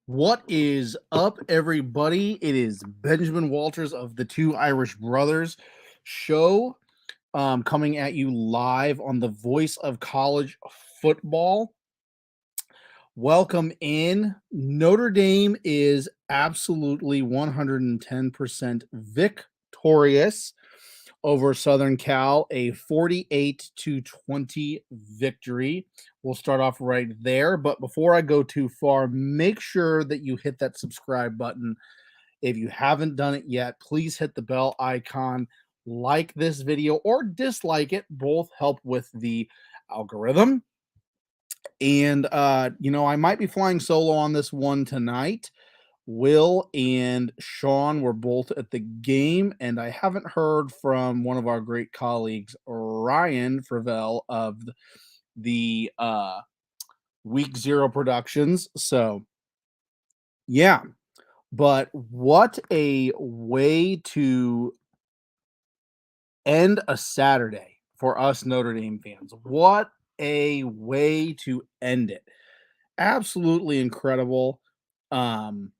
What is up, everybody? It is Benjamin Walters of the Two Irish Brothers show, coming at you live on the Voice of College Football. Welcome in. Notre Dame is absolutely 110% victorious over Southern Cal, a 48-20 victory. We'll start off right there. But before I go too far, make sure that you hit that subscribe button. If you haven't done it yet, please hit the bell icon, like this video, or dislike it. Both help with the algorithm. And, I might be flying solo on this one tonight. Will and Sean were both at the game, and I haven't heard from one of our great colleagues, Ryan Fravel of the Week Zero Productions. So, yeah, but what a way to end a Saturday for us Notre Dame fans. What a way to end it. Absolutely incredible. Um,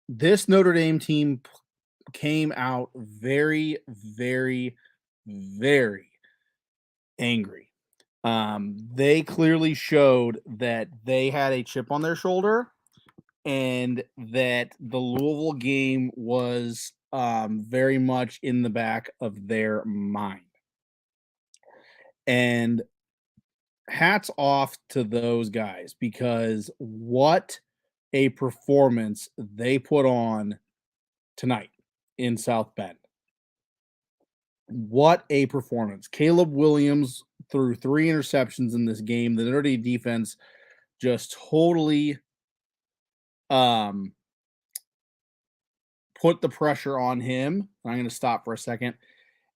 this Notre Dame team came out very, very, very angry. They clearly showed that they had a chip on their shoulder and that the Louisville game was very much in the back of their mind. And hats off to those guys because what a performance they put on tonight in South Bend. What a performance. Caleb Williams threw 3 interceptions in this game. The Notre Dame defense just totally um put the pressure on him. I'm going to stop for a second.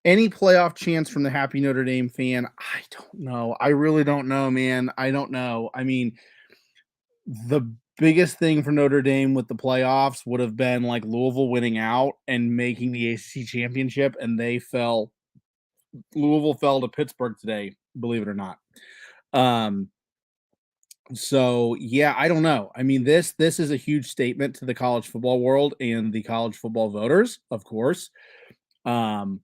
Any playoff chance from the happy Notre Dame fan? I don't know. I really don't know, man. I don't know. I mean, the biggest thing for Notre Dame with the playoffs would have been like Louisville winning out and making the ACC championship, and Louisville fell to Pittsburgh today, believe it or not. Um, so yeah, I don't know. I mean, this is a huge statement to the college football world and the college football voters, of course. Um,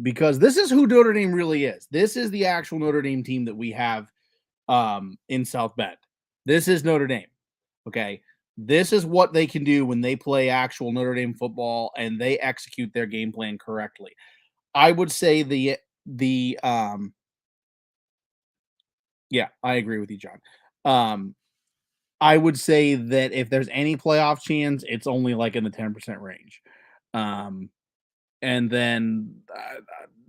because this is who Notre Dame really is. This is the actual Notre Dame team that we have in South Bend. This is Notre Dame. Okay. This is what they can do when they play actual Notre Dame football and they execute their game plan correctly. I would say the yeah, I agree with you, John. Um, I would say that if there's any playoff chance, it's only like in the 10% range. Um, and then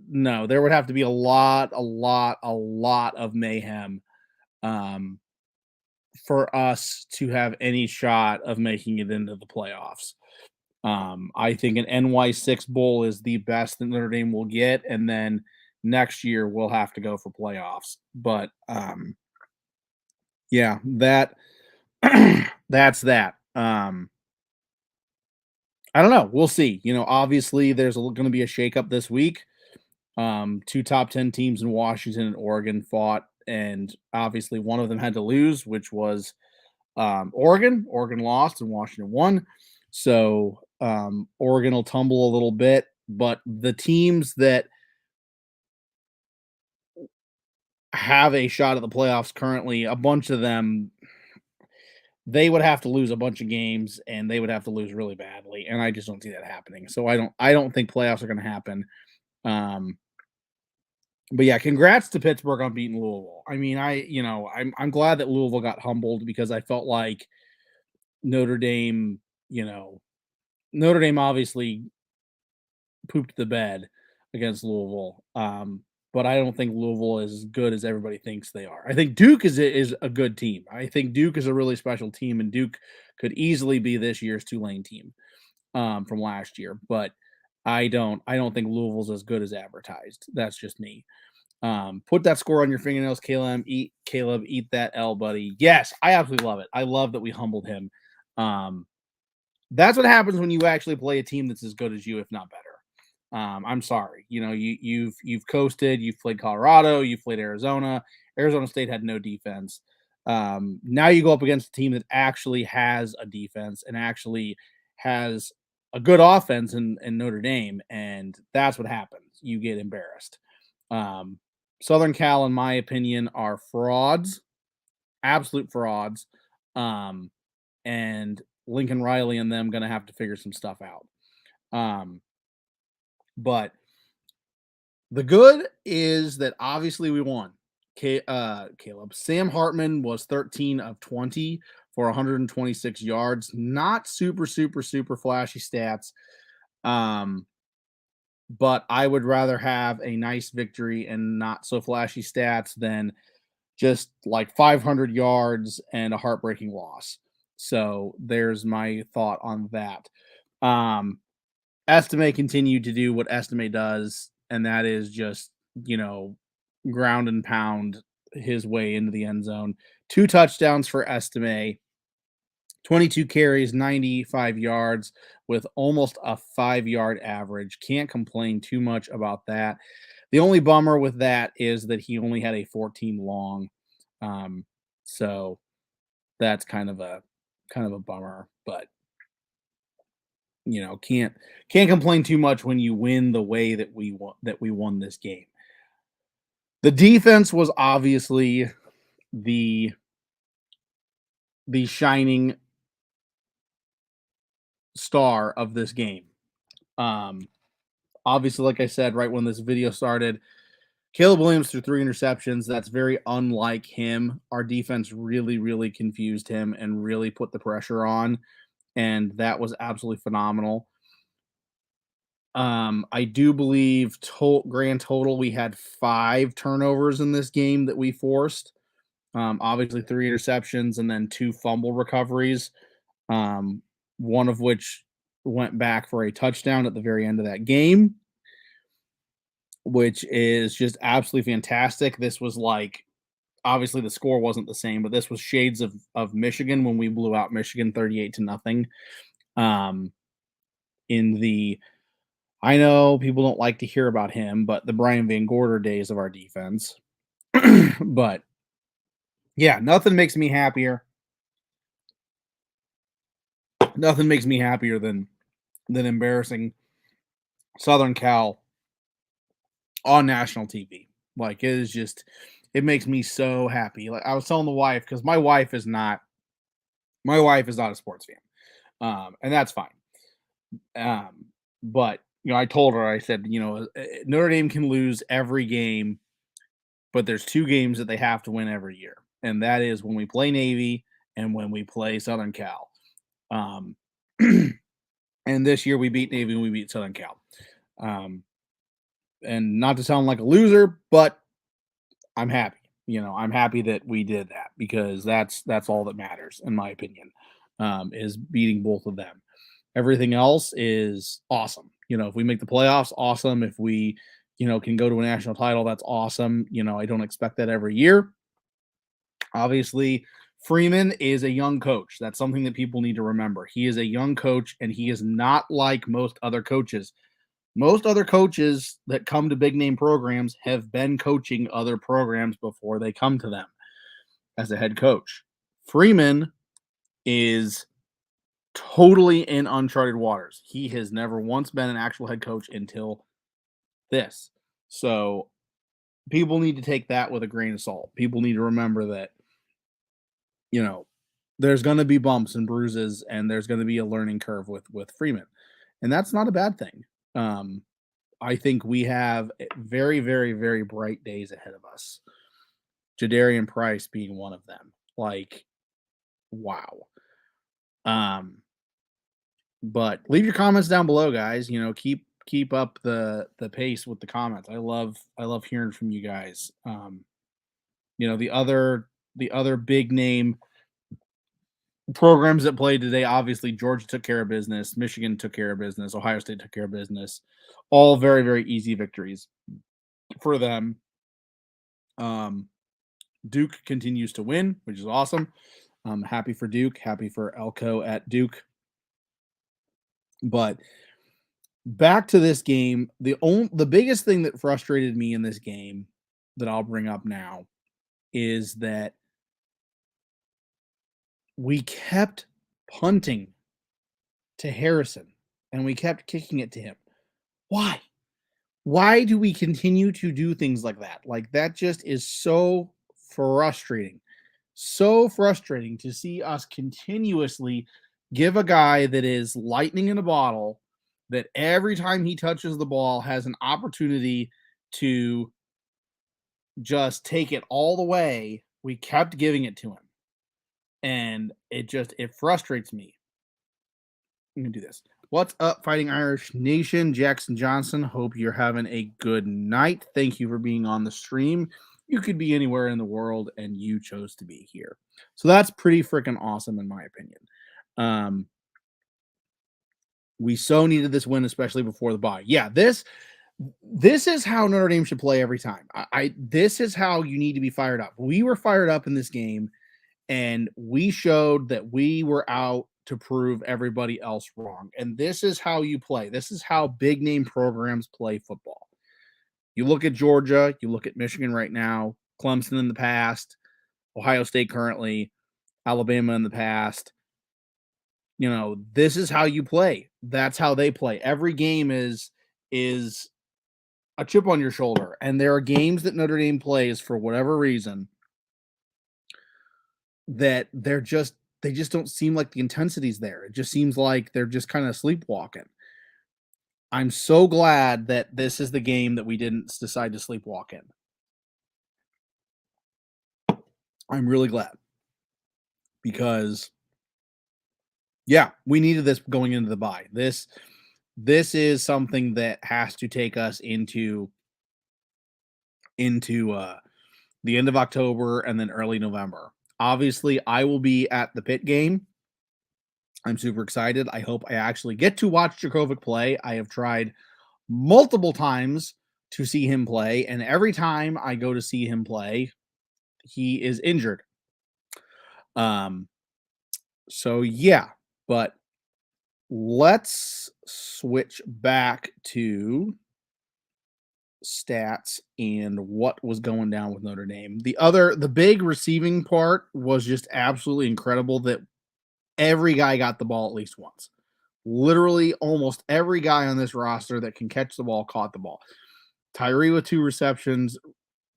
no, there would have to be a lot of mayhem um, for us to have any shot of making it into the playoffs. I think an NY6 bowl is the best that Notre Dame will get, and then next year we'll have to go for playoffs. But yeah, that's that. I don't know. We'll see. Obviously there's going to be a shakeup this week. Two top 10 teams in Washington and Oregon fought, and obviously one of them had to lose, which was Oregon. Oregon lost and Washington won. So Oregon will tumble a little bit, but the teams that have a shot at the playoffs currently, a bunch of them, they would have to lose a bunch of games and they would have to lose really badly. And I just don't see that happening. So I don't think playoffs are going to happen. Um, but yeah, congrats to Pittsburgh on beating Louisville. I mean, I'm glad that Louisville got humbled because I felt like Notre Dame, Notre Dame obviously pooped the bed against Louisville. But I don't think Louisville is as good as everybody thinks they are. I think Duke is a good team. I think Duke is a really special team, and Duke could easily be this year's Tulane team from last year. But I don't think Louisville's as good as advertised. That's just me. Put that score on your fingernails, Caleb. Eat that L, buddy. Yes, I absolutely love it. I love that we humbled him. That's what happens when you actually play a team that's as good as you, if not better. I'm sorry. You've coasted. You've played Colorado. You've played Arizona. Arizona State had no defense. Now you go up against a team that actually has a defense and actually has a good offense in Notre Dame, and that's what happens. You get embarrassed. Um, Southern Cal, in my opinion, are frauds, absolute frauds. Um, and Lincoln Riley and them going to have to figure some stuff out. But the good is that obviously we won. Caleb. Sam Hartman was 13 of 20 for 126 yards. Not super, super, super flashy stats. But I would rather have a nice victory and not so flashy stats than just like 500 yards and a heartbreaking loss. So there's my thought on that. Um, Estime continued to do what Estime does, and that is just, ground and pound his way into the end zone. 2 touchdowns for Estime, 22 carries, 95 yards with almost a 5-yard average. Can't complain too much about that. The only bummer with that is that he only had a 14 long. Um, so that's kind of a bummer, but can't complain too much when you win the way that we won this game. The defense was obviously the shining star of this game. Um, Obviously, like I said, right when this video started, Caleb Williams threw 3 interceptions. That's very unlike him. Our defense really, really confused him and really put the pressure on, and that was absolutely phenomenal. I do believe grand total we had 5 turnovers in this game that we forced. Obviously 3 interceptions and then 2 fumble recoveries. One of which went back for a touchdown at the very end of that game, which is just absolutely fantastic. This was like, obviously the score wasn't the same, but this was shades of Michigan when we blew out Michigan 38-0. Um, in the I know people don't like to hear about him, but the Brian Van Gorder days of our defense. But yeah, nothing makes me happier. Nothing makes me happier than embarrassing Southern Cal on national TV. Like it makes me so happy. Like I was telling the wife, because my wife is not a sports fan. And that's fine. Um, but I told her, I said, Notre Dame can lose every game, but there's 2 games that they have to win every year, and that is when we play Navy and when we play Southern Cal. Um, and this year we beat Navy and we beat Southern Cal. And not to sound like a loser, but I'm happy. I'm happy that we did that because that's all that matters, in my opinion, is beating both of them. Everything else is awesome. If we make the playoffs, awesome. If we, can go to a national title, that's awesome. I don't expect that every year. Obviously, Freeman is a young coach. That's something that people need to remember. He is a young coach, and he is not like most other coaches. Most other coaches that come to big name programs have been coaching other programs before they come to them as a head coach. Freeman is totally in uncharted waters. He has never once been an actual head coach until this. So people need to take that with a grain of salt. People need to remember that, you know, there's going to be bumps and bruises and there's going to be a learning curve with Freeman. And that's not a bad thing. Um, I think we have very, very, very bright days ahead of us. Jadarian Price being one of them. Like, wow. Um, but leave your comments down below, guys. Keep up the pace with the comments. I love hearing from you guys. The other big name programs that played today, obviously Georgia took care of business, Michigan took care of business, Ohio State took care of business. All very, very easy victories for them. Duke continues to win, which is awesome. Happy for Duke, happy for Elko at Duke. But back to this game, the biggest thing that frustrated me in this game that I'll bring up now is that we kept punting to Harrison and we kept kicking it to him. Why? Why do we continue to do things like that? Like, that just is so frustrating. So frustrating to see us continuously give a guy that is lightning in a bottle, that every time he touches the ball has an opportunity to just take it all the way. We kept giving it to him. And it frustrates me. I'm gonna do this. What's up, Fighting Irish Nation? Jackson Johnson. Hope you're having a good night. Thank you for being on the stream. You could be anywhere in the world, and you chose to be here. So that's pretty freaking awesome, in my opinion. We so needed this win, especially before the bye. Yeah, this is how Notre Dame should play every time. This is how you need to be fired up. We were fired up in this game, and we showed that we were out to prove everybody else wrong. And this is how you play. This is how big name programs play football. You look at Georgia, you look at Michigan right now, Clemson in the past, Ohio State currently, Alabama in the past. You know, this is how you play. That's how they play. Every game is a chip on your shoulder. And there are games that Notre Dame plays for whatever reason that they just don't seem like the intensity's there. It just seems like they're just kind of sleepwalking. I'm so glad that this is the game that we didn't decide to sleepwalk in. I'm really glad because, yeah, we needed this going into the bye. This is something that has to take us into the end of October and then early November. Obviously, I will be at the Pitt game. I'm super excited. I hope I actually get to watch Djokovic play. I have tried multiple times to see him play, and every time I go to see him play, he is injured. So yeah, but let's switch back to stats and what was going down with Notre Dame. The big receiving part was just absolutely incredible that every guy got the ball at least once. Literally almost every guy on this roster that can catch the ball caught the ball. Tyree with 2 receptions,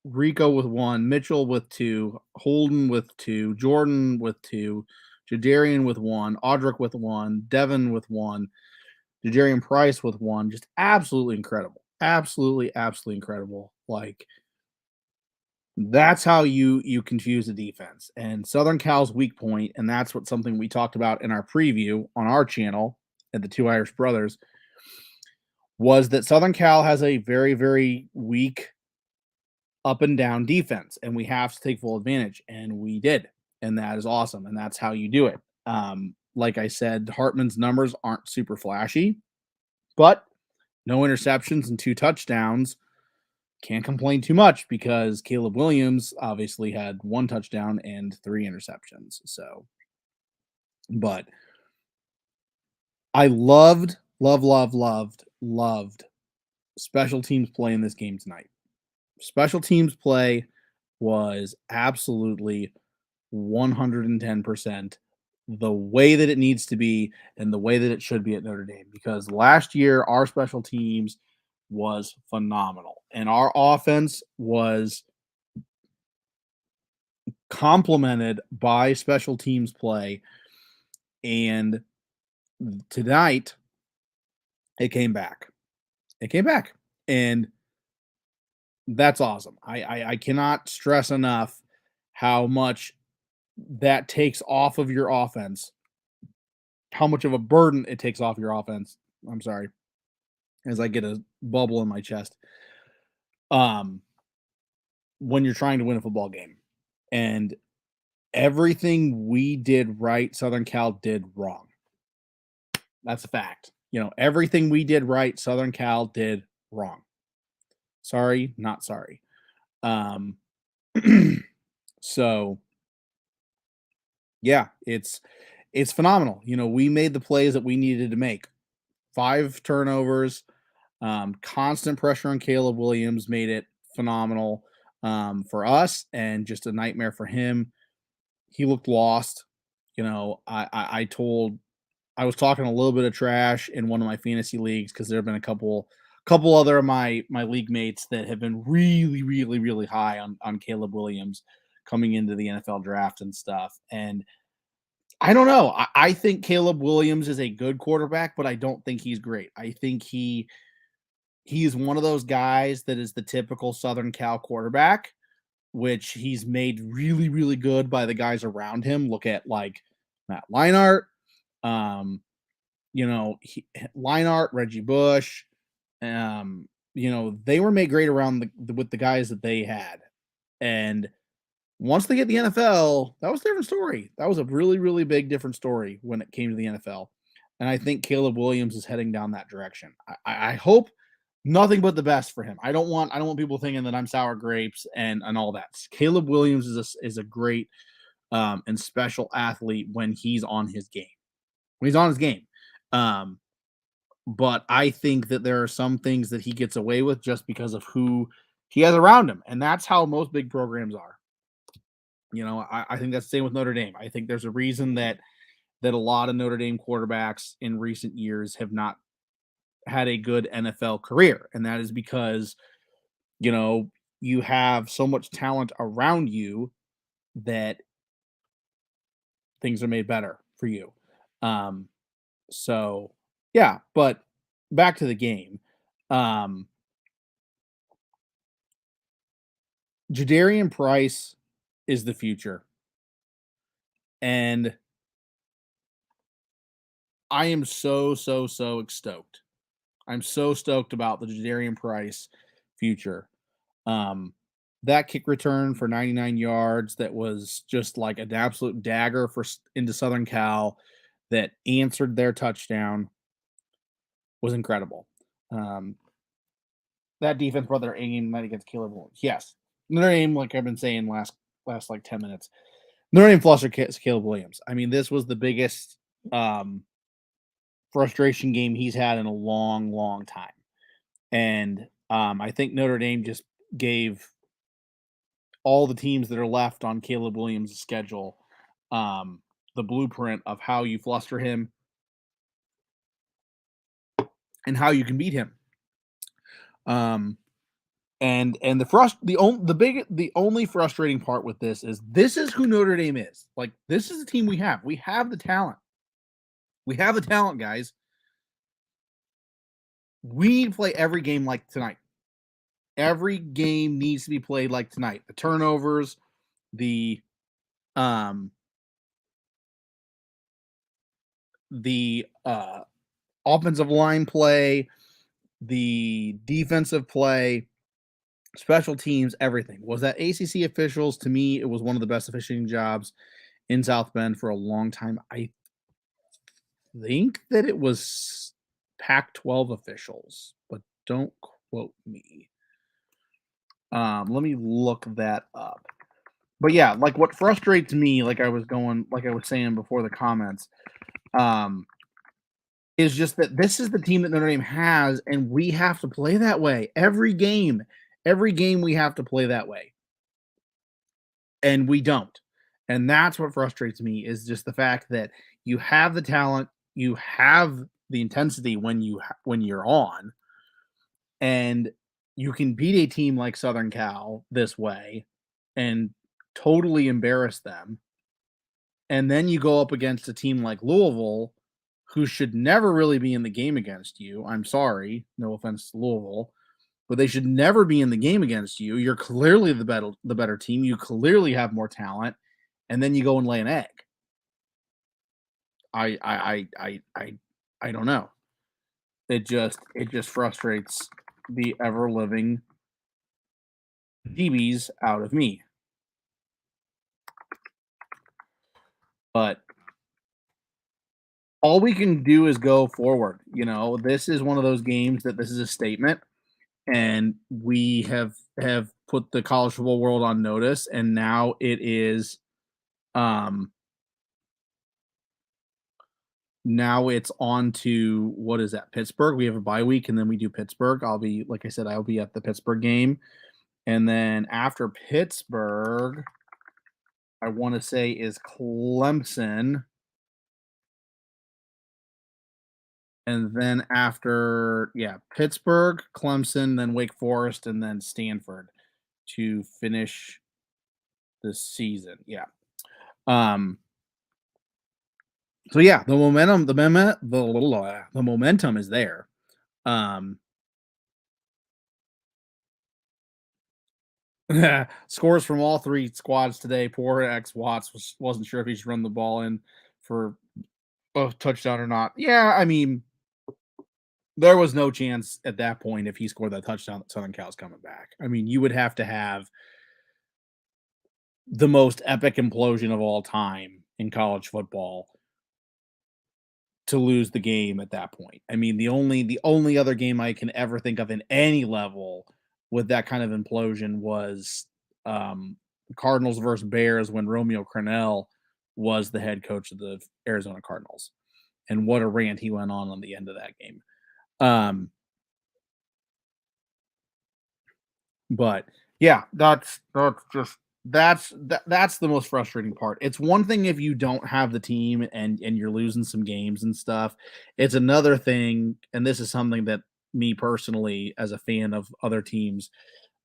Rico with 1, Mitchell with 2, Holden with 2, Jordan with 2, Jadarian with 1, Audric with 1, Devin with 1, Jadarian Price with 1. Just absolutely incredible. Absolutely, absolutely incredible. Like, that's how you confuse the defense. And Southern Cal's weak point, and that's what something we talked about in our preview on our channel at the Two Irish Brothers, was that Southern Cal has a very, very weak up and down defense, and we have to take full advantage, and we did, and that is awesome, and that's how you do it. Like I said, Hartman's numbers aren't super flashy, but no interceptions and 2 touchdowns. Can't complain too much because Caleb Williams obviously had 1 touchdown and 3 interceptions. So, but I loved special teams play in this game tonight. Special teams play was absolutely 110% the way that it needs to be and the way that it should be at Notre Dame, because last year our special teams was phenomenal and our offense was complemented by special teams play, and tonight it came back. And that's awesome. I cannot stress enough how much that takes off of your offense, how much of a burden it takes off your offense. I'm sorry, as I get a bubble in my chest. When you're trying to win a football game, and everything we did right, Southern Cal did wrong. That's a fact. You know, everything we did right, Southern Cal did wrong. Sorry, not sorry. So yeah, it's phenomenal. You know, we made the plays that we needed to make. 5 turnovers, constant pressure on Caleb Williams made it phenomenal for us and just a nightmare for him. He looked lost. I was talking a little bit of trash in one of my fantasy leagues because there have been a couple other of my league mates that have been really, really, really high on Caleb Williams coming into the NFL draft and stuff. And I don't know. I think Caleb Williams is a good quarterback, but I don't think he's great. I think he is one of those guys that is the typical Southern Cal quarterback, which he's made really, really good by the guys around him. Look at like Matt Leinart, um, Leinart, Reggie Bush. They were made great around with the guys that they had. And once they get the NFL, that was a different story. That was a really, really big different story when it came to the NFL. And I think Caleb Williams is heading down that direction. I hope nothing but the best for him. I don't want people thinking that I'm sour grapes and all that. Caleb Williams is a great and special athlete when he's on his game. When he's on his game. But I think that there are some things that he gets away with just because of who he has around him. And that's how most big programs are. I think that's the same with Notre Dame. I think there's a reason that a lot of Notre Dame quarterbacks in recent years have not had a good NFL career. And that is because, you have so much talent around you that things are made better for you. Um, so yeah, but back to the game. Um, Jadarian Price is the future. And I am so, so, so stoked. I'm so stoked about the Jadarian Price future. Um, that kick return for 99 yards that was just like an absolute dagger into Southern Cal that answered their touchdown was incredible. That defense brought their aim night against Caleb Williams. Yes, Notre Dame, like I've been saying last like 10 minutes, Notre Dame flustered Caleb Williams. I mean, this was the biggest frustration game he's had in a long, long time. And I think Notre Dame just gave all the teams that are left on Caleb Williams' schedule the blueprint of how you fluster him and how you can beat him. And the only frustrating part with this is who Notre Dame is. Like, this is the team we have. We have the talent. We have the talent, guys. We need to play every game like tonight. Every game needs to be played like tonight. The turnovers, the offensive line play, the defensive play, special teams, everything. Was that ACC officials? To me, it was one of the best officiating jobs in South Bend for a long time. I think that it was Pac-12 officials, but don't quote me. Let me look that up. But yeah, like what frustrates me, like I was saying before the comments, is just that this is the team that Notre Dame has, and we have to play that way every game. Every game we have to play that way, and we don't. And that's what frustrates me is just the fact that you have the talent, you have the intensity when you're on, and you can beat a team like Southern Cal this way and totally embarrass them. And then you go up against a team like Louisville, who should never really be in the game against you. I'm sorry, no offense to Louisville, but they should never be in the game against you. You're clearly the better team. You clearly have more talent, and then you go and lay an egg. I don't know. It just frustrates the ever living DBs out of me. But all we can do is go forward. This is one of those games that this is a statement, and we have put the college football world on notice, and now it is now it's on to what is that, Pittsburgh. We have a bye week, and then we do Pittsburgh. I'll be, like I said, I'll be at the Pittsburgh game, and then after Pittsburgh, I want to say is Clemson. and then after, yeah, Pittsburgh, Clemson, then Wake Forest, and then Stanford to finish the season. Yeah. Um, so yeah, the momentum is there. Um, scores from all three squads today. Poor X Watts wasn't sure if he should run the ball in for a touchdown or not. Yeah, I mean, there was no chance at that point if he scored that touchdown that Southern Cal's coming back. I mean, you would have to have the most epic implosion of all time in college football to lose the game at that point. I mean, the only other game I can ever think of in any level with that kind of implosion was Cardinals versus Bears when Romeo Crennel was the head coach of the Arizona Cardinals. And what a rant he went on the end of that game. Um, But yeah, that's the most frustrating part. It's one thing if you don't have the team and you're losing some games and stuff. It's another thing, and this is something that me personally, as a fan of other teams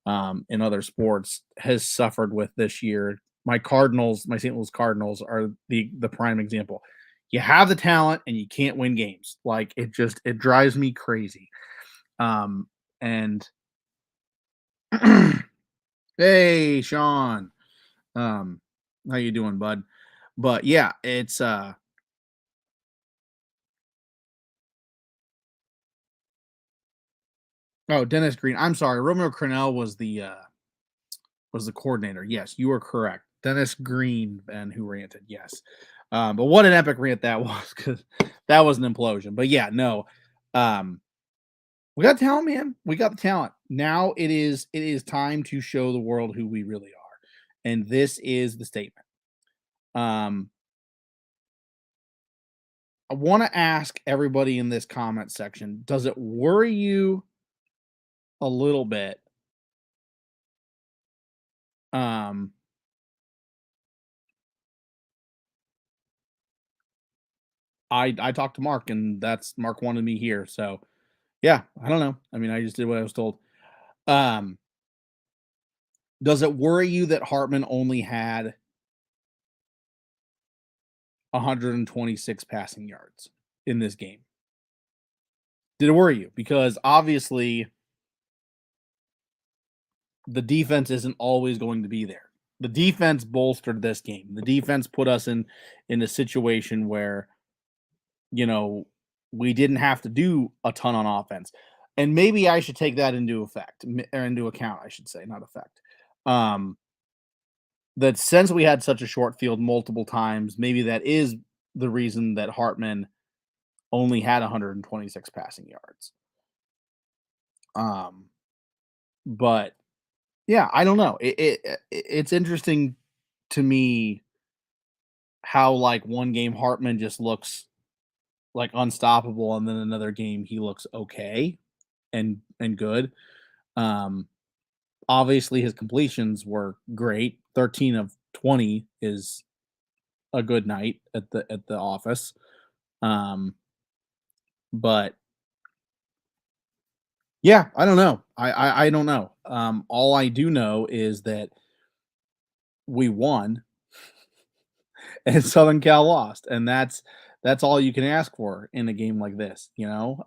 in other sports, has suffered with this year. My Cardinals, my St. Louis Cardinals, are the prime example. You have the talent and you can't win games. Like it drives me crazy. And Hey, Sean. Um, how you doing, bud? But yeah, it's oh, Dennis Green. I'm sorry, Romeo Crennel was the coordinator. Yes, you are correct. Dennis Green and who ranted. Yes. But what an epic rant that was, because that was an implosion. But yeah, no. Um, we got talent, man. We got the talent. Now it is time to show the world who we really are. And this is the statement. Um, I want to ask everybody in this comment section, does it worry you a little bit? Um, I talked to Mark and that's Mark wanted me here. So yeah, I don't know. I mean, I just did what I was told. Um, does it worry you that Hartman only had 126 passing yards in this game? Did it worry you? Because obviously the defense isn't always going to be there. The defense bolstered this game. The defense put us in a situation where, you know, we didn't have to do a ton on offense. And maybe I should take that into effect or into account, I should say, not effect. Um, that since we had such a short field multiple times, maybe that is the reason that Hartman only had 126 passing yards. Um, but yeah, I don't know. It's interesting to me how like one game Hartman just looks like unstoppable, and then another game he looks okay and good. Um, obviously his completions were great. 13 of 20 is a good night at the office. Um, but yeah, I don't know. I don't know. All I do know is that we won and Southern Cal lost, and that's all you can ask for in a game like this, you know.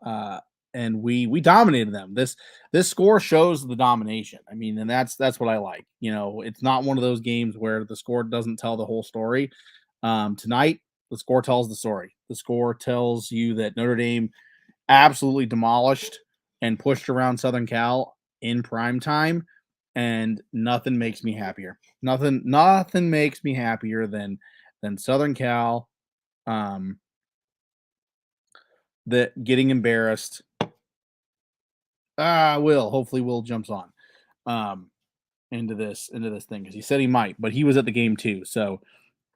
And we dominated them. This score shows the domination. I mean, and that's what I like. You know, it's not one of those games where the score doesn't tell the whole story. Tonight, the score tells the story. The score tells you that Notre Dame absolutely demolished and pushed around Southern Cal in prime time, and nothing makes me happier. Nothing makes me happier than Southern Cal that getting embarrassed. Will hopefully Will jumps on um into this thing because he said he might, but he was at the game too. So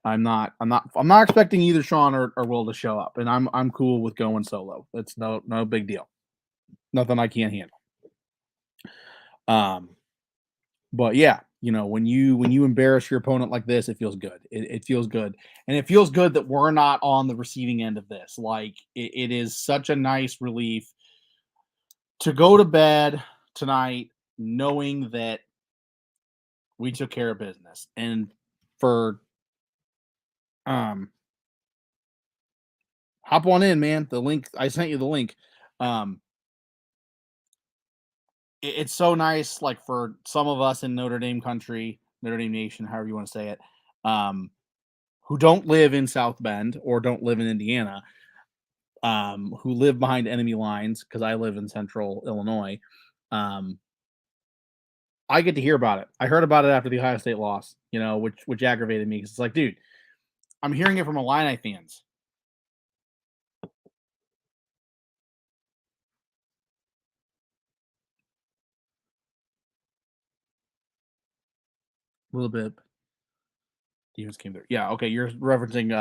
I'm not expecting either Sean or Will to show up, and I'm cool with going solo. It's no big deal. Nothing I can't handle. Um, but yeah, when you embarrass your opponent like this, it feels good. It feels good, and it feels good that we're not on the receiving end of this. Like it is such a nice relief to go to bed tonight knowing that we took care of business. And for um hop on in, man. The link I sent you the link. Um it's so nice, like for some of us in Notre Dame country, Notre Dame Nation, however you want to say it, um, who don't live in South Bend or don't live in Indiana, who live behind enemy lines, because I live in central Illinois. Um, I get to hear about it. I heard about it after the Ohio State loss, which aggravated me because it's like, dude, I'm hearing it from Illini fans. A little bit. Defense came through. Yeah, okay. You're referencing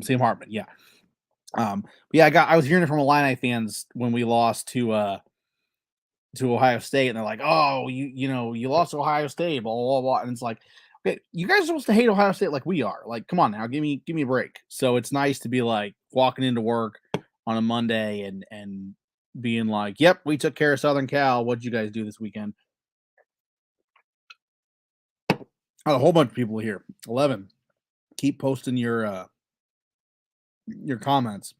Sam Hartman. Yeah. But yeah, I was hearing it from Illini fans when we lost to Ohio State, and they're like, "Oh, you lost to Ohio State, blah blah blah," and it's like, okay, you guys are supposed to hate Ohio State like we are. Like, come on now, give me a break. So it's nice to be like walking into work on a Monday and being like, "Yep, we took care of Southern Cal. What'd you guys do this weekend?" Oh, a whole bunch of people here. 11. Keep posting your comments.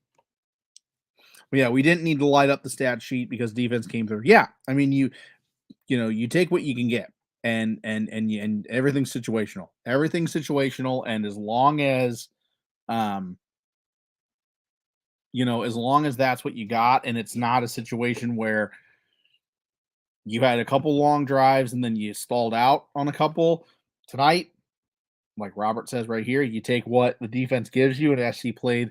But yeah, we didn't need to light up the stat sheet because defense came through. Yeah, I mean you take what you can get, and everything's situational. Everything's situational, and um as long as that's what you got, and it's not a situation where you had a couple long drives and then you stalled out on a couple tonight, like Robert says right here, you take what the defense gives you, and actually played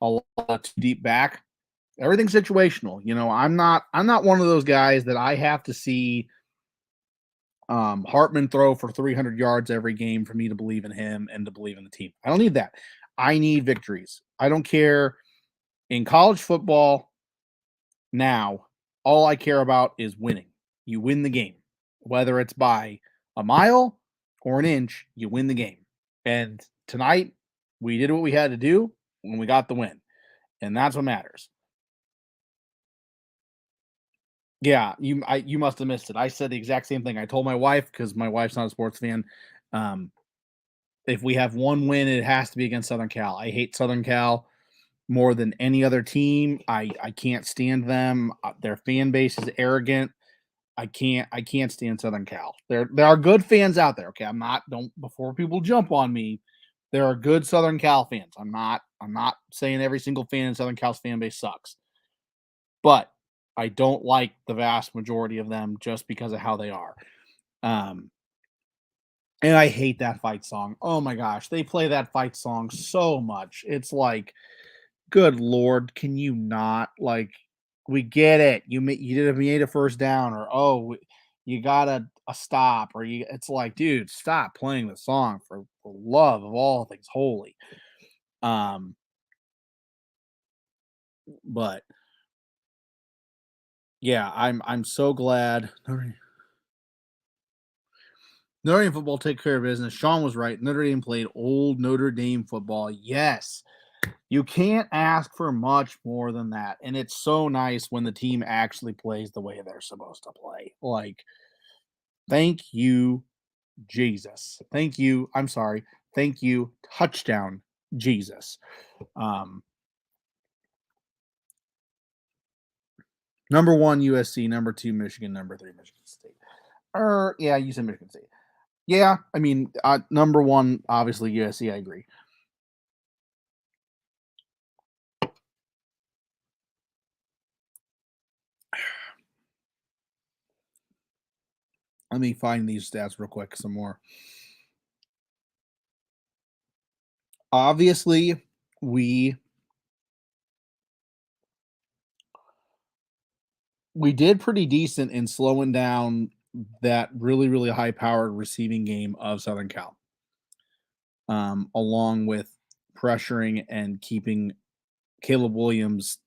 a lot too deep back. Everything's situational. I'm not one of those guys that I have to see Hartman throw for 300 yards every game for me to believe in him and to believe in the team. I don't need that. I need victories. I don't care. In college football now, all I care about is winning. You win the game, whether it's by a mile or an inch, you win the game. And tonight, we did what we had to do when we got the win. And that's what matters. Yeah, you must have missed it. I said the exact same thing. I told my wife, because my wife's not a sports fan. Um, if we have one win, it has to be against Southern Cal. I hate Southern Cal more than any other team. I can't stand them. Their fan base is arrogant. I can't stand Southern Cal. There are good fans out there. Okay, I'm not don't before people jump on me. There are good Southern Cal fans. I'm not saying every single fan in Southern Cal's fan base sucks, but I don't like the vast majority of them just because of how they are. Um, and I hate that fight song. Oh my gosh, they play that fight song so much. It's like, good lord, can you not? Like, we get it. You made a first down, or you got a stop, or you. It's like, dude, stop playing the song for love of all things holy. Um, but yeah, I'm so glad Notre Dame football take care of business. Sean was right. Notre Dame played old Notre Dame football. Yes. You can't ask for much more than that. And it's so nice when the team actually plays the way they're supposed to play. Like, thank you, Jesus. Thank you. I'm sorry. Thank you, touchdown, Jesus. Um, number one, USC. Number two, Michigan. Number three, Michigan State. Yeah, you said Michigan State. Yeah, I mean, number one, obviously USC. I agree. Let me find these stats real quick. Some more. Obviously, we we did pretty decent in slowing down that really, really high powered receiving game of Southern Cal, along with pressuring and keeping Caleb Williams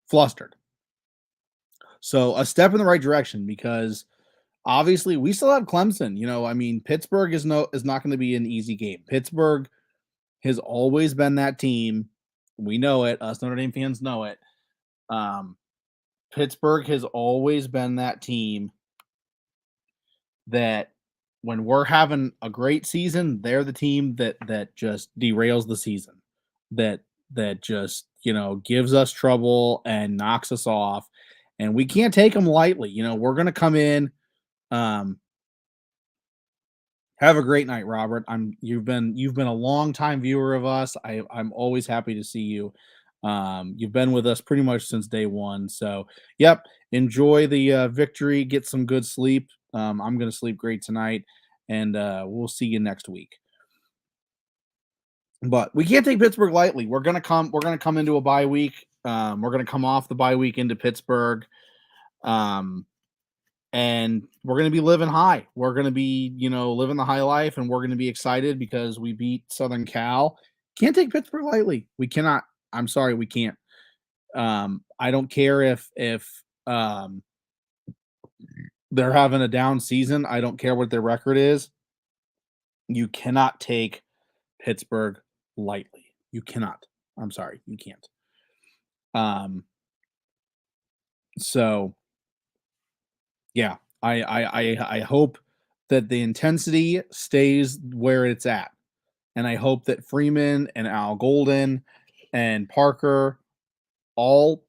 flustered. So a step in the right direction because Obviously, we still have Clemson. I mean, Pittsburgh is not going to be an easy game. Pittsburgh has always been that team. We know it. Us Notre Dame fans know it. Um, Pittsburgh has always been that team that when we're having a great season, they're the team that just derails the season. That that just, gives us trouble and knocks us off. And we can't take them lightly. We're going to come in. um Have a great night, Robert. You've been a long time viewer of us. I'm always happy to see you. You've been with us pretty much since day one. So, yep. Enjoy the victory. Get some good sleep. I'm gonna sleep great tonight, and we'll see you next week. But we can't take Pittsburgh lightly. We're gonna come into a bye week. We're gonna come off the bye week into Pittsburgh. Um, and we're going to be living high. We're going to be, living the high life, and we're going to be excited because we beat Southern Cal. Can't take Pittsburgh lightly. We cannot. I'm sorry, we can't. I don't care if they're having a down season. I don't care what their record is. You cannot take Pittsburgh lightly. You cannot. I'm sorry, you can't. Um, so yeah, I hope that the intensity stays where it's at. And I hope that Freeman and Al Golden and Parker all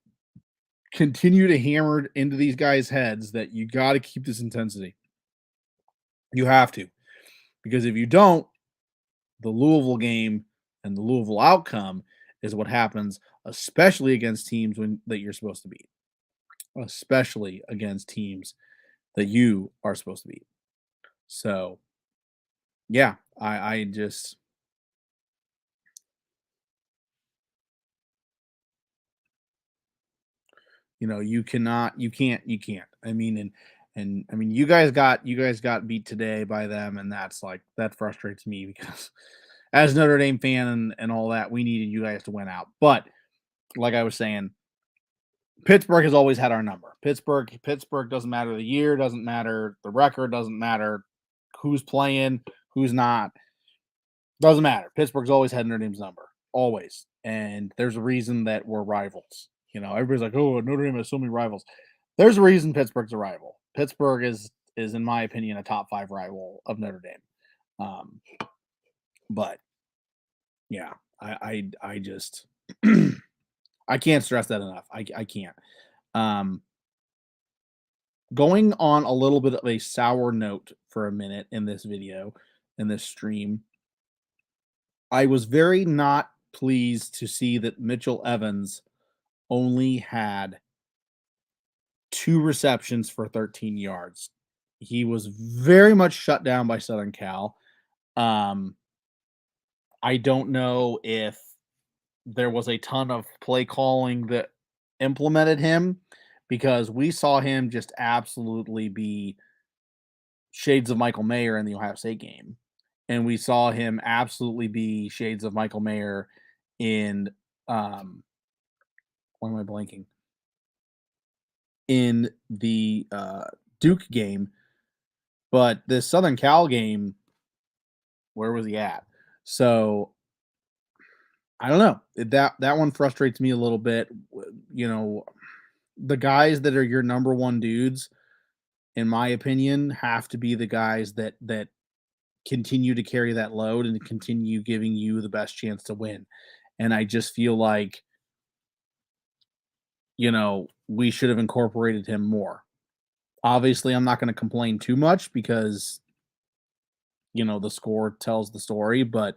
continue to hammer into these guys' heads that you got to keep this intensity. You have to. Because if you don't, the Louisville game and the Louisville outcome is what happens, especially against teams that you're supposed to beat. Especially against teams that you are supposed to beat. So yeah, I just you can't. I mean, I mean, you guys got beat today by them, and that frustrates me because as Notre Dame fan and all that, we needed you guys to win out. But like I was saying, Pittsburgh has always had our number. Pittsburgh doesn't matter the year, doesn't matter the record, doesn't matter who's playing, who's not. Doesn't matter. Pittsburgh's always had Notre Dame's number, always, and there's a reason that we're rivals. Everybody's like, "Oh, Notre Dame has so many rivals." There's a reason Pittsburgh's a rival. Pittsburgh is, in my opinion, a top 5 rival of Notre Dame. Um, but yeah, I just I can't stress that enough. I can't. Um, Going on a little bit of a sour note for a minute in this video, in this stream, I was very not pleased to see that Mitchell Evans only had 2 receptions for 13 yards. He was very much shut down by Southern Cal. Um, I don't know if there was a ton of play calling that implemented him because we saw him just absolutely be shades of Michael Mayer in the Ohio State game. And we saw him absolutely be shades of Michael Mayer in why am I blanking? In the Duke game. But this Southern Cal game, where was he at? So I don't know. That one frustrates me a little bit. The guys that are your number one dudes, in my opinion, have to be the guys that continue to carry that load and continue giving you the best chance to win. And I just feel like, we should have incorporated him more. Obviously, I'm not going to complain too much because, the score tells the story, but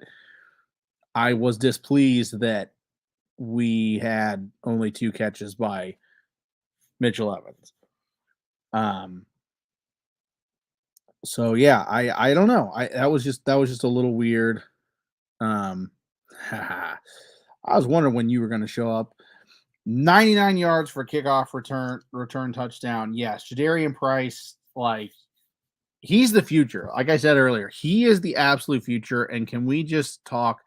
I was displeased that we had only 2 catches by Mitchell Evans. So yeah, I don't know. That was just a little weird. Um, I was wondering when you were going to show up. 99 yards for kickoff return touchdown. Yes, Jadarian Price, like he's the future. Like I said earlier, he is the absolute future. And can we just talk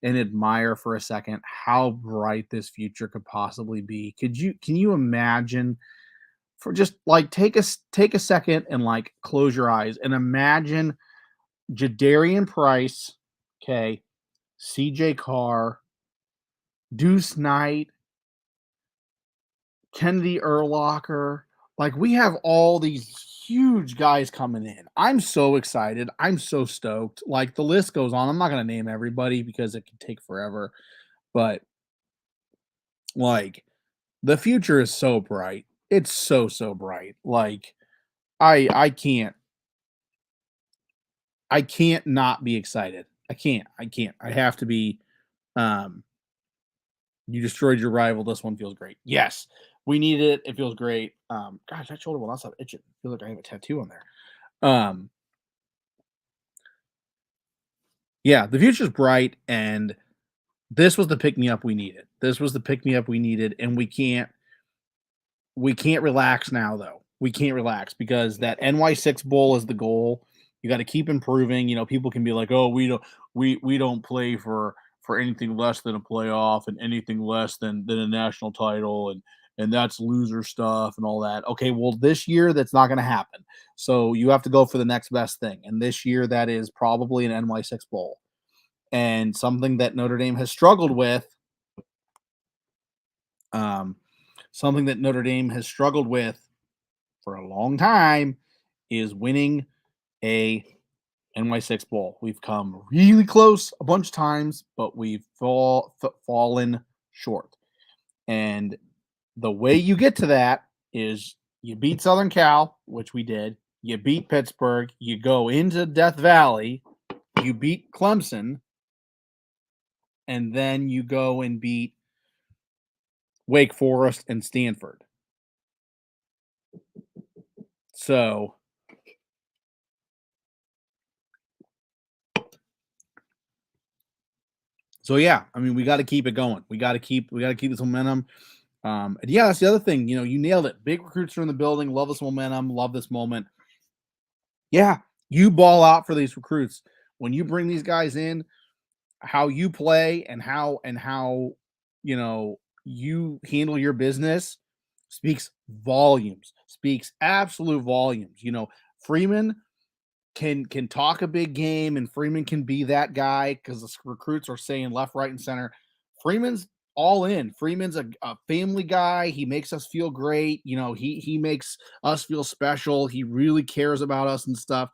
and admire for a second how bright this future could possibly be? Can you imagine for just like take a second and like close your eyes and imagine Jadarian Price, okay, CJ Carr, Deuce Knight, Kennedy Erlocker. Like we have all these huge guys coming in. I'm so excited. I'm so stoked. Like the list goes on. I'm not going to name everybody because it can take forever, but like the future is so bright. It's so bright. Like I can't not be excited. I can't. I have to be. Um, you destroyed your rival. This one feels great. Yes, we need it. It feels great. Gosh, that shoulder will not stop itching. I feel like I have a tattoo on there. Um, yeah, the future's bright, and this was the pick me up we needed. This was the pick me up we needed, and we can't relax now though. We can't relax because that NY6 bowl is the goal. You got to keep improving. People can be like, "Oh, we don't play for anything less than a playoff and anything less than a national title and that's loser stuff and all that." Okay, well, this year that's not going to happen. So you have to go for the next best thing. And this year that is probably an NY6 bowl. And something that Notre Dame has struggled with um something that Notre Dame has struggled with for a long time is winning a NY6 bowl. We've come really close a bunch of times, but we've fallen short. And the way you get to that is you beat Southern Cal, which we did. You beat Pittsburgh. You go into Death Valley. You beat Clemson. And then you go and beat Wake Forest and Stanford. So yeah, I mean, we got to keep it going. We got to keep this momentum. And yeah, that's the other thing. You nailed it. Big recruits are in the building. Love this momentum. Love this moment. Yeah, you ball out for these recruits when you bring these guys in. How you play and how you handle your business speaks volumes. Speaks absolute volumes. Freeman can talk a big game, and Freeman can be that guy because the recruits are saying left, right, and center. Freeman's all in. Freeman's a family guy. He makes us feel great. He makes us feel special. He really cares about us and stuff.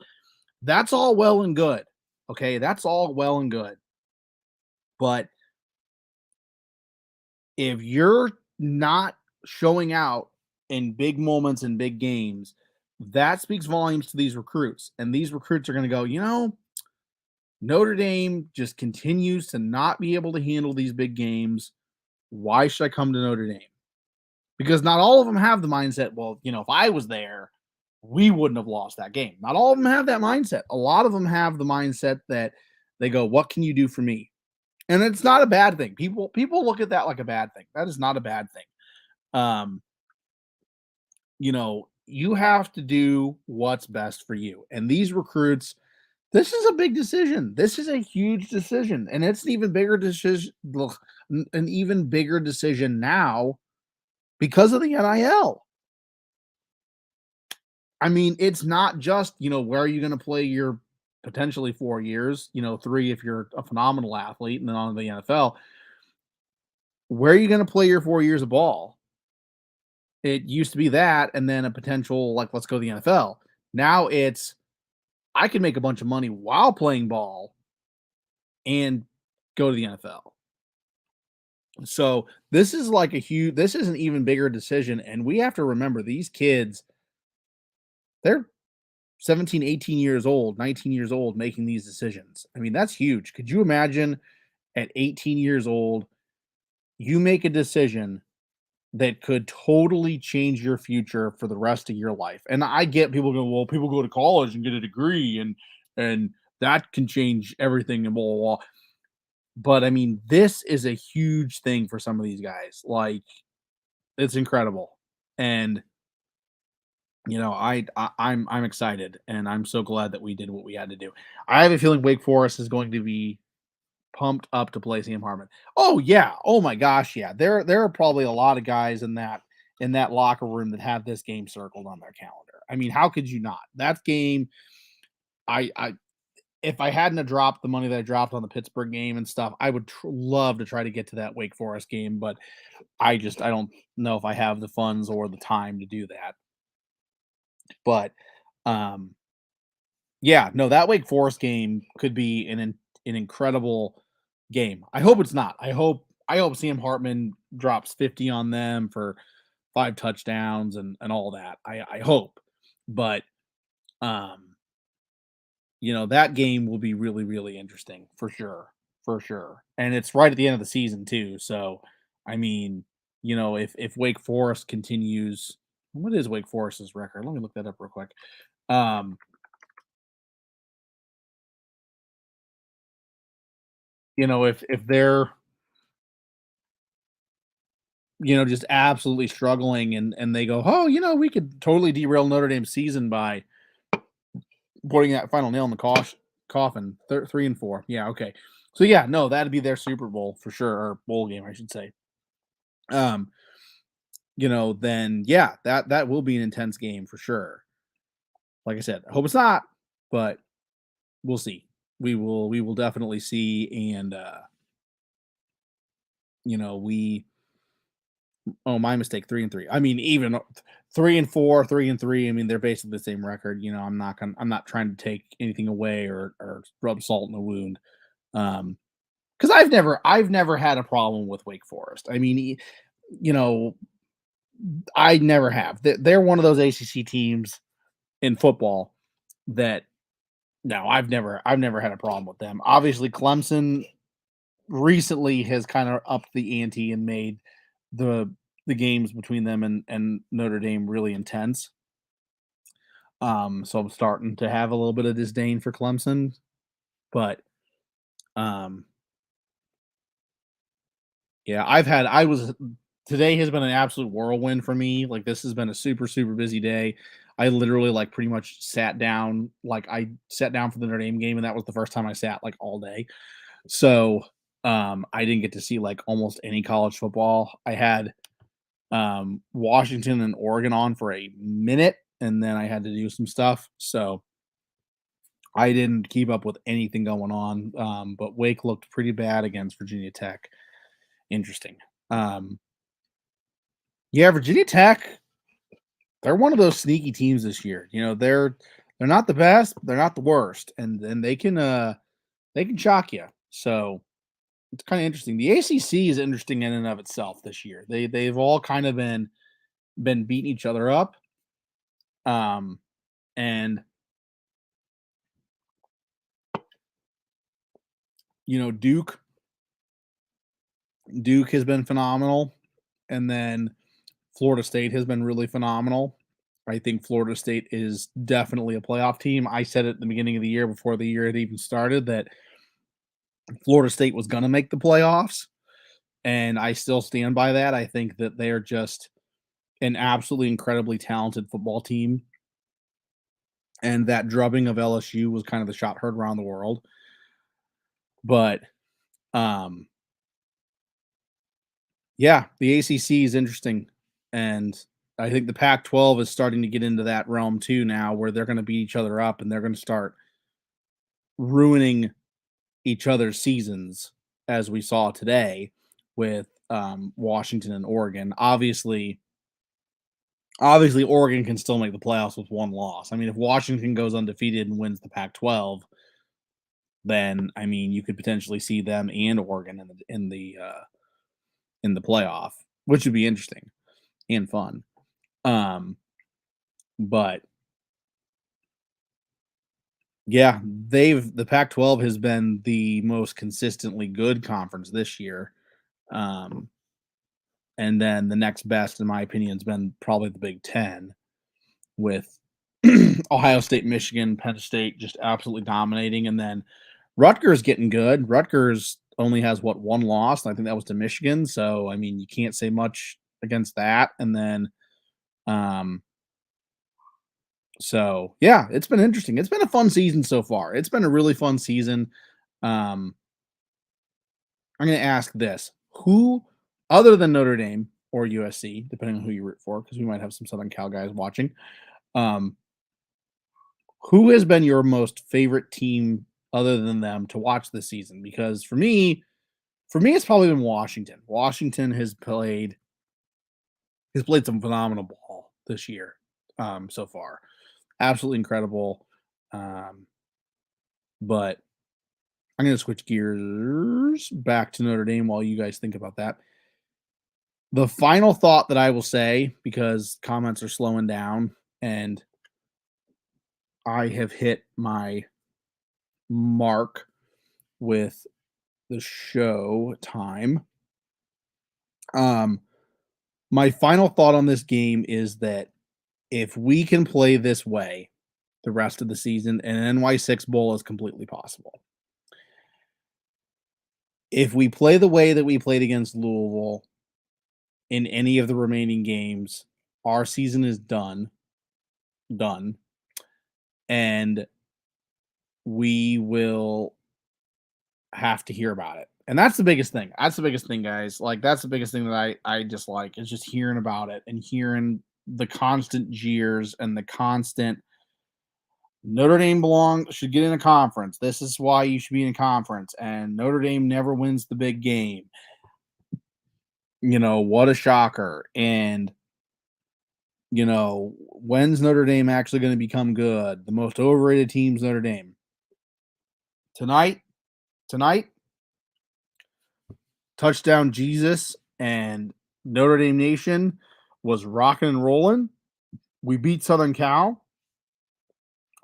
That's all well and good. Okay, that's all well and good. But if you're not showing out in big moments and big games, that speaks volumes to these recruits. And these recruits are going to go, Notre Dame just continues to not be able to handle these big games. Why should I come to Notre Dame? Because not all of them have the mindset, well, if I was there, we wouldn't have lost that game. Not all of them have that mindset. A lot of them have the mindset that they go, what can you do for me? And it's not a bad thing. People look at that like a bad thing. That is not a bad thing. Um, you have to do what's best for you. And these recruits, this is a big decision. This is a huge decision, and it's an even bigger decision. An even bigger decision now because of the NIL. I mean, it's not just where are you going to play your potentially 4 years, 3 if you're a phenomenal athlete, and then on to the NFL. Where are you going to play your 4 years of ball? It used to be that, and then a potential like let's go to the NFL. Now it's I can make a bunch of money while playing ball and go to the NFL. So this is like this is an even bigger decision. And we have to remember these kids, they're 17, 18 years old, 19 years old making these decisions. I mean, that's huge. Could you imagine at 18 years old, you make a decision that could totally change your future for the rest of your life? And I get people go, well, people go to college and get a degree and that can change everything and blah, blah, blah. But I mean, this is a huge thing for some of these guys. Like, it's incredible. And I'm excited, and I'm so glad that we did what we had to do. I have a feeling Wake Forest is going to be pumped up to play Sam Hartman. Oh yeah. Oh my gosh, yeah. There are probably a lot of guys in that in that locker room that have this game circled on their calendar. I mean, how could you not? That game, I if I hadn't have dropped the money that I dropped on the Pittsburgh game and stuff, I would love to try to get to that Wake Forest game, but I don't know if I have the funds or the time to do that. But um, yeah, no, that Wake Forest game could be an incredible game. I hope it's not. I hope Sam Hartman drops 50 on them for 5 touchdowns and all that. I hope. But um that game will be really, really interesting for sure. For sure. And it's right at the end of the season too. So I mean, if Wake Forest continues, what is Wake Forest's record? Let me look that up real quick. Um, if they're just absolutely struggling and they go, oh, we could totally derail Notre Dame's season by putting that final nail in the coffin. 3-4. Yeah, okay. So yeah, no, that'd be their Super Bowl for sure, or bowl game, I should say. Um, then yeah, that will be an intense game for sure. Like I said, I hope it's not, but we'll see. We will definitely see, and we oh, my mistake, 3-3. I mean, even 3-4, 3-3. I mean, they're basically the same record. I'm not trying to take anything away or rub salt in the wound. Because I've never had a problem with Wake Forest. I mean, you know, I never have. They're one of those ACC teams in football that no, I've never had a problem with them. Obviously, Clemson recently has kind of upped the ante and made the the games between them and Notre Dame really intense. So I'm starting to have a little bit of disdain for Clemson, but um, yeah, I was today has been an absolute whirlwind for me. Like this has been a super super busy day. I literally like pretty much sat down. Like I sat down for the Notre Dame game, and that was the first time I sat like all day. So I didn't get to see like almost any college football. I had Washington and Oregon on for a minute, and then I had to do some stuff. So I didn't keep up with anything going on. But Wake looked pretty bad against Virginia Tech. Interesting. Um, yeah, Virginia Tech, they're one of those sneaky teams this year. They're not the best, but they're not the worst, and they can shock you. So it's kind of interesting. The ACC is interesting in and of itself this year. They've all kind of been beating each other up. Um, and Duke has been phenomenal, and then Florida State has been really phenomenal. I think Florida State is definitely a playoff team. I said at the beginning of the year before the year had even started that Florida State was going to make the playoffs, and I still stand by that. I think that they're just an absolutely incredibly talented football team, and that drubbing of LSU was kind of the shot heard around the world. But um, yeah, the ACC is interesting, and I think the Pac-12 is starting to get into that realm too now, where they're going to beat each other up and they're going to start ruining each other's seasons, as we saw today with Washington and Oregon. Obviously, Oregon can still make the playoffs with one loss. I mean, if Washington goes undefeated and wins the Pac-12, then I mean, you could potentially see them and Oregon in the playoff, which would be interesting and fun. Um, but yeah, the Pac-12 has been the most consistently good conference this year. Um, and then the next best, in my opinion, has been probably the Big Ten with Ohio State, Michigan, Penn State just absolutely dominating, and then Rutgers getting good. Rutgers only has one loss, and I think that was to Michigan. So I mean, you can't say much against that. And then um, so yeah, it's been interesting. It's been a fun season so far. It's been a really fun season. Um, I'm going to ask this: who, other than Notre Dame or USC, depending on who you root for, because we might have some Southern Cal guys watching. Um, who has been your most favorite team other than them to watch this season? Because for me, it's probably been Washington. Washington has played some phenomenal ball this year, so far. Absolutely incredible. Um, but I'm going to switch gears back to Notre Dame while you guys think about that. The final thought that I will say, because comments are slowing down and I have hit my mark with the show time. Um, my final thought on this game is that if we can play this way the rest of the season, an NY6 bowl is completely possible. If we play the way that we played against Louisville in any of the remaining games, our season is done, and we will have to hear about it. And that's the biggest thing. That's the biggest thing, guys. Like, that's the biggest thing that I just like, is just hearing about it and hearing the constant jeers and the constant Notre Dame should get in a conference. This is why you should be in a conference. And Notre Dame never wins the big game. What a shocker. And when's Notre Dame actually going to become good? The most overrated team's Notre Dame. Tonight, touchdown Jesus and Notre Dame Nation was rocking and rolling. We beat Southern Cal.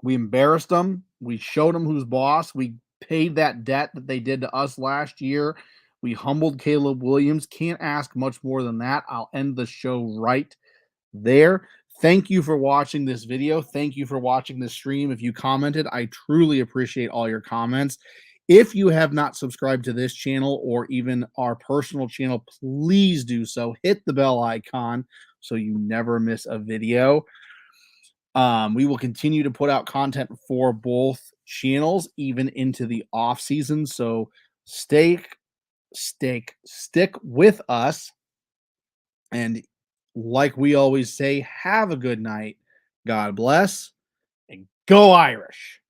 We embarrassed them. We showed them who's boss. We paid that debt that they did to us last year. We humbled Caleb Williams. Can't ask much more than that. I'll end the show right there. Thank you for watching this video. Thank you for watching this stream. If you commented, I truly appreciate all your comments. If you have not subscribed to this channel or even our personal channel, please do so. Hit the bell icon so you never miss a video. We will continue to put out content for both channels, even into the off season. So stick with us. And like we always say, have a good night. God bless and go Irish.